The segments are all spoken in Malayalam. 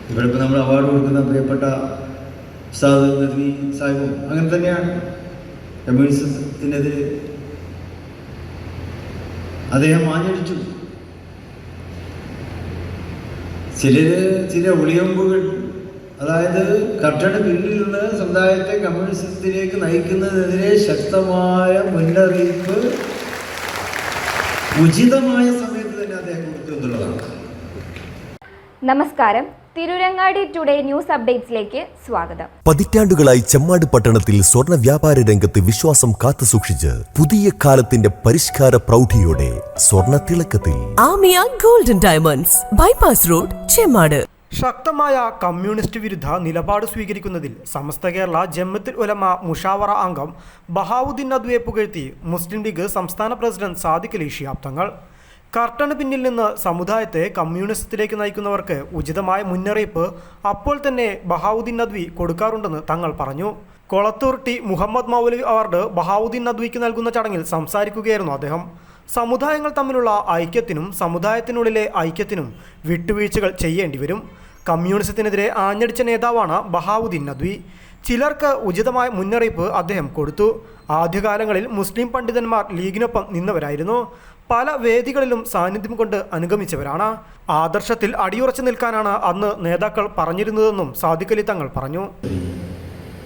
ഇവിടെ ഇപ്പോൾ നമ്മൾ അവാർഡ് കൊടുക്കുന്ന പ്രിയപ്പെട്ട ഉസ്താദ് നദ്വി സാഹിബും അങ്ങനെ തന്നെയാണ്. കമ്മ്യൂണിസത്തിനെതിരെ അദ്ദേഹം ആഞ്ഞടിച്ചു. ചില ഒളിയമ്പുകൾ, അതായത് കർട്ടന് പിന്നിലുള്ള സമുദായത്തെ കമ്മ്യൂണിസത്തിലേക്ക് നയിക്കുന്നതിനെതിരെ ശക്തമായ മുന്നറിയിപ്പ് ഉചിതമായ സമയത്ത് തന്നെ അദ്ദേഹം കൊടുത്തു എന്നുള്ളതാണ്. നമസ്കാരം, തിരൂരങ്ങാടി ടുഡേ ന്യൂസ് അപ്ഡേറ്റ്സിലേക്ക് സ്വാഗതം. പതിറ്റാണ്ടുകളായി ചെമ്മാട് പട്ടണത്തിൽ സ്വർണ്ണ വ്യാപാര രംഗത്ത് വിശ്വാസം കാത്തുസൂക്ഷിച്ച് പുതിയ കാലത്തിന്റെ പരിഷ്കാര പ്രൗഢിയോടെ സ്വർണ്ണ തിളക്കത്തിൽ Aamiya golden diamonds, bypass road, Chemmad. ശക്തമായ കമ്മ്യൂണിസ്റ്റ് വിരുദ്ധ നിലപാട് സ്വീകരിക്കുന്നതിൽ സമസ്ത കേരള ജംഅത്തുൽ ഉലമ മുഷാവറ അംഗം ബഹാവുദ്ദീൻ നദ്വിയെ പുകഴ്ത്തി മുസ്ലിം ലീഗ് സംസ്ഥാന പ്രസിഡന്റ് സാദിഖ് അലി ശിഹാബ് തങ്ങൾ. കർട്ടന് പിന്നിൽ നിന്ന് സമുദായത്തെ കമ്മ്യൂണിസത്തിലേക്ക് നയിക്കുന്നവർക്ക് ഉചിതമായ മുന്നറിയിപ്പ് അപ്പോൾ തന്നെ ബഹാവുദ്ദീൻ നദ്വി കൊടുക്കാറുണ്ടെന്ന് തങ്ങൾ പറഞ്ഞു. കൊളത്തൂർ ടി മുഹമ്മദ് മൗലവി അവാർഡ് ബഹാവുദ്ദീൻ നദ്വിക്ക് നൽകുന്ന ചടങ്ങിൽ സംസാരിക്കുകയായിരുന്നു അദ്ദേഹം. സമുദായങ്ങൾ തമ്മിലുള്ള ഐക്യത്തിനും സമുദായത്തിനുള്ളിലെ ഐക്യത്തിനും വിട്ടുവീഴ്ചകൾ ചെയ്യേണ്ടി വരും. കമ്മ്യൂണിസത്തിനെതിരെ ആഞ്ഞടിച്ച നേതാവാണ് ബഹാവുദ്ദീൻ നദ്വി. ചിലർക്ക് ഉചിതമായ മുന്നറിയിപ്പ് അദ്ദേഹം കൊടുത്തു. ആദ്യകാലങ്ങളിൽ മുസ്ലിം പണ്ഡിതന്മാർ ലീഗിനൊപ്പം നിന്നവരായിരുന്നു. പല വേദികളിലും സാന്നിധ്യം കൊണ്ട് അനുഗമിച്ചവരാണ്. ആദർശത്തിൽ അടിയുറച്ചു നിൽക്കാനാണ് അന്ന് നേതാക്കൾ പറഞ്ഞിരുന്നതെന്നും സാദിഖ് അലി തങ്ങൾ പറഞ്ഞു.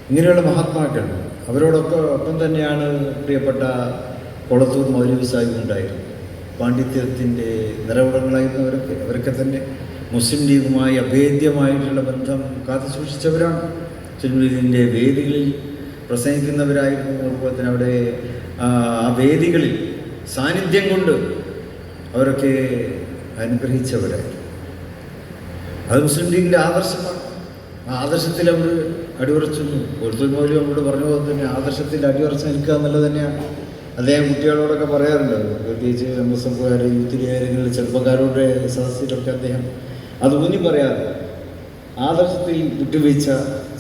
ഇങ്ങനെയുള്ള മഹാത്മാക്കൾ അവരോടൊപ്പം തന്നെയാണ് പ്രിയപ്പെട്ട കൊളത്തൂർ മൗലവി സാഹിബ് ഉണ്ടായിരുന്നു. പാണ്ഡിത്യത്തിൻ്റെ നിറകുടങ്ങളായിരുന്നവരൊക്കെ അവരൊക്കെ തന്നെ മുസ്ലിം ലീഗുമായി അഭേദ്യമായിട്ടുള്ള ബന്ധം കാത്തു സൂക്ഷിച്ചവരാണ്. മുസ്ലിം ലീഗിൻ്റെ വേദികളിൽ പ്രസംഗിക്കുന്നവരായിരുന്നു. അതുപോലെ തന്നെ അവിടെ ആ വേദികളിൽ സാന്നിധ്യം കൊണ്ട് അവരൊക്കെ അനുഗ്രഹിച്ചവരായിരുന്നു. അത് മുസ്ലിം ലീഗിൻ്റെ ആദർശമാണ്. ആ ആദർശത്തിൽ അവർ അടിയുറച്ചു. കൊളത്തൂർ മൗലവി നമ്മളോട് പറഞ്ഞ പോലെ തന്നെ ആദർശത്തിൽ അടിയുറച്ച് നിൽക്കുക എന്നുള്ളത് തന്നെയാണ് അദ്ദേഹം കുട്ടികളോടൊക്കെ പറയാറുണ്ട്. പ്രത്യേകിച്ച് എംഎസ്എഫുകാർ, യൂത്ത് ലീഗുകളിൽ ചെറുപ്പക്കാരുടെ സദസ്സിലൊക്കെ അദ്ദേഹം അത് ഊന്നി പറയാറുണ്ട്. ആദർശത്തിൽ വിട്ടുവീഴ്ച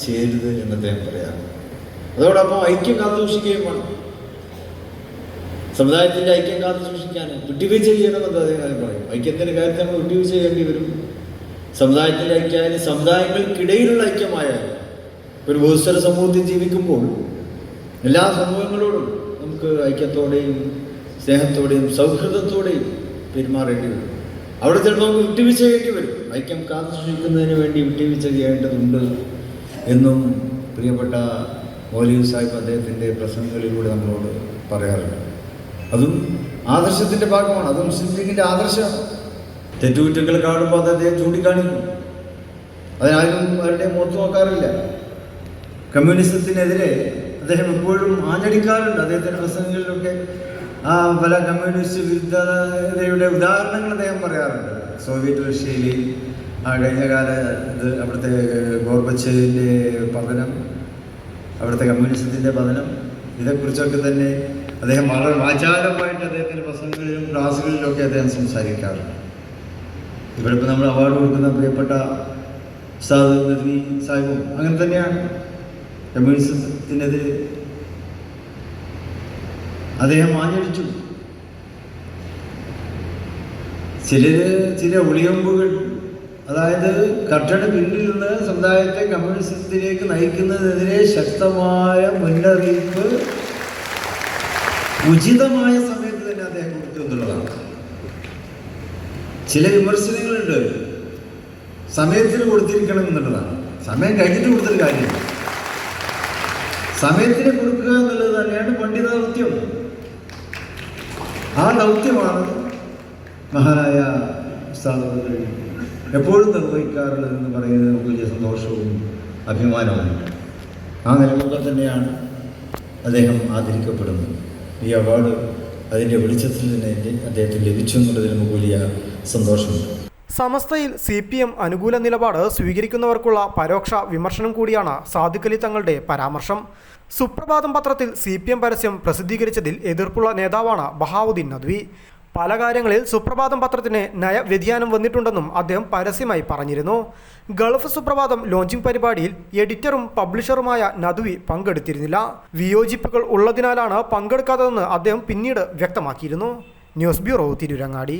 ചെയ്യരുത് എന്ന് അദ്ദേഹം പറയാറുണ്ട്. അതോടൊപ്പം ഐക്യം കാത്തുസൂക്ഷിക്കുകയും വേണം. സമുദായത്തിൻ്റെ ഐക്യം കാത്തുസൂക്ഷിക്കാൻ വിട്ടുവീഴ്ച ചെയ്യണമെന്ന് അദ്ദേഹം പറയും. ഐക്യത്തിൻ്റെ കാര്യത്തിൽ നമ്മൾ വിട്ടുവീഴ്ച ചെയ്യേണ്ടി വരും. സമുദായത്തിൻ്റെ ഐക്യമായാലും സമുദായങ്ങൾക്കിടയിലുള്ള ഐക്യമായാലും ഒരു ബഹുസ്വര സമൂഹത്തിൽ ജീവിക്കുമ്പോൾ എല്ലാ സമൂഹങ്ങളോടും നമുക്ക് ഐക്യത്തോടെയും സ്നേഹത്തോടെയും സൗഹൃദത്തോടെയും പെരുമാറേണ്ടി വരും. അവിടെ ചിലപ്പോൾ നമുക്ക് വിട്ടുവീഴ്ച ചെയ്യേണ്ടി വരും. ഐക്യം കാത്തുസൂക്ഷിക്കുന്നതിന് വേണ്ടി വിട്ടുവീഴ്ച ചെയ്യേണ്ടതുണ്ട് എന്നും പ്രിയപ്പെട്ട മൗലവി സാഹിബ് അദ്ദേഹത്തിൻ്റെ പ്രസംഗങ്ങളിലൂടെ നമ്മളോട് പറയാറുണ്ട്. അതും ആദർശത്തിൻ്റെ ഭാഗമാണ്. അത് മുസ്ലിം ലീഗിൻ്റെ ആദർശമാണ്. തെറ്റുകുറ്റങ്ങൾ കാണുമ്പോൾ അത് അദ്ദേഹം ചൂണ്ടിക്കാണിക്കും. അതിനാരും അവരുടെ മുഖത്ത് നോക്കാറില്ല. കമ്മ്യൂണിസത്തിനെതിരെ അദ്ദേഹം എപ്പോഴും ആഞ്ഞടിക്കാറുണ്ട്. അദ്ദേഹത്തിൻ്റെ പ്രസംഗങ്ങളിലൊക്കെ പല കമ്മ്യൂണിസ്റ്റ് വിരുദ്ധതയുടെ ഉദാഹരണങ്ങൾ അദ്ദേഹം പറയാറുണ്ട്. സോവിയറ്റ് റഷ്യയിൽ കഴിഞ്ഞ കാല അവിടുത്തെ ഗോർബച്ചേവിൻ്റെ പതനം, അവിടുത്തെ കമ്മ്യൂണിസത്തിൻ്റെ പതനം, ഇതേക്കുറിച്ചൊക്കെ തന്നെ അദ്ദേഹം വളരെ വാചാലമായിട്ട് അദ്ദേഹത്തിൻ്റെ പ്രസംഗങ്ങളിലും ക്ലാസ്സുകളിലൊക്കെ അദ്ദേഹം സംസാരിക്കാറുണ്ട്. ഇവിടെ ഇപ്പോൾ നമ്മൾ അവാർഡ് കൊടുക്കുന്ന പ്രിയപ്പെട്ട ഉസ്താദ് നദ്വി സാഹിബും അങ്ങനെ തന്നെയാണ്. കമ്മ്യൂണിസത്തിനെതിരെ അദ്ദേഹം ആഞ്ഞടിച്ചു. ചില ഒളിയമ്പുകൾ, അതായത് കർട്ടന് പിന്നിലുള്ള സമുദായത്തെ കമ്മ്യൂണിസത്തിലേക്ക് നയിക്കുന്നതിനെതിരെ ശക്തമായ മുന്നറിയിപ്പ് ഉചിതമായ സമയത്ത് തന്നെ അദ്ദേഹം കൊടുത്തു എന്നുള്ളതാണ്. ചില വിമർശനങ്ങളുണ്ട് സമയത്തിന് കൊടുത്തിരിക്കണം എന്നുള്ളതാണ്. സമയം കഴിഞ്ഞിട്ട് കൊടുത്തൊരു കാര്യമില്ല. സമയത്തിന് കൊടുക്കുക എന്നുള്ളത് തന്നെയാണ് പണ്ഡിത ദൗത്യം. ആ ദൗത്യമാണ് മഹാനായ ഉസ്താദ് എപ്പോഴും നിർവഹിക്കാറുള്ളതെന്ന് പറയുന്നത് നമുക്ക് വലിയ സന്തോഷവും അഭിമാനവും. ആ നിലകൊള്ളിൽ തന്നെയാണ് അദ്ദേഹം ആദരിക്കപ്പെടുന്നത്. ഈ അവാർഡ് അതിൻ്റെ വെളിച്ചത്തിൽ തന്നെ അദ്ദേഹത്തിന് ലഭിച്ചു എന്നുള്ളതിൽ നമുക്ക് വലിയ സന്തോഷമുണ്ട്. സമസ്തയിൽ CPM അനുകൂല നിലപാട് സ്വീകരിക്കുന്നവർക്കുള്ള പരോക്ഷ വിമർശനം കൂടിയാണ് സാദിഖ് അലി തങ്ങളുടെ പരാമർശം. സുപ്രഭാതം പത്രത്തിൽ CPM പരസ്യം പ്രസിദ്ധീകരിച്ചതിൽ എതിർപ്പുള്ള നേതാവാണ് ബഹാവുദ്ദീൻ നദ്വി. പല കാര്യങ്ങളിൽ സുപ്രഭാതം പത്രത്തിന് നയവ്യതിയാനം വന്നിട്ടുണ്ടെന്നും അദ്ദേഹം പരസ്യമായി പറഞ്ഞിരുന്നു. ഗൾഫ് സുപ്രഭാതം ലോഞ്ചിങ് പരിപാടിയിൽ എഡിറ്ററും പബ്ലിഷറുമായ നദ്വി പങ്കെടുത്തിരുന്നില്ല. വിയോജിപ്പുകൾ ഉള്ളതിനാലാണ് പങ്കെടുക്കാത്തതെന്ന് അദ്ദേഹം പിന്നീട് വ്യക്തമാക്കിയിരുന്നു. News bureau, Tirurangadi.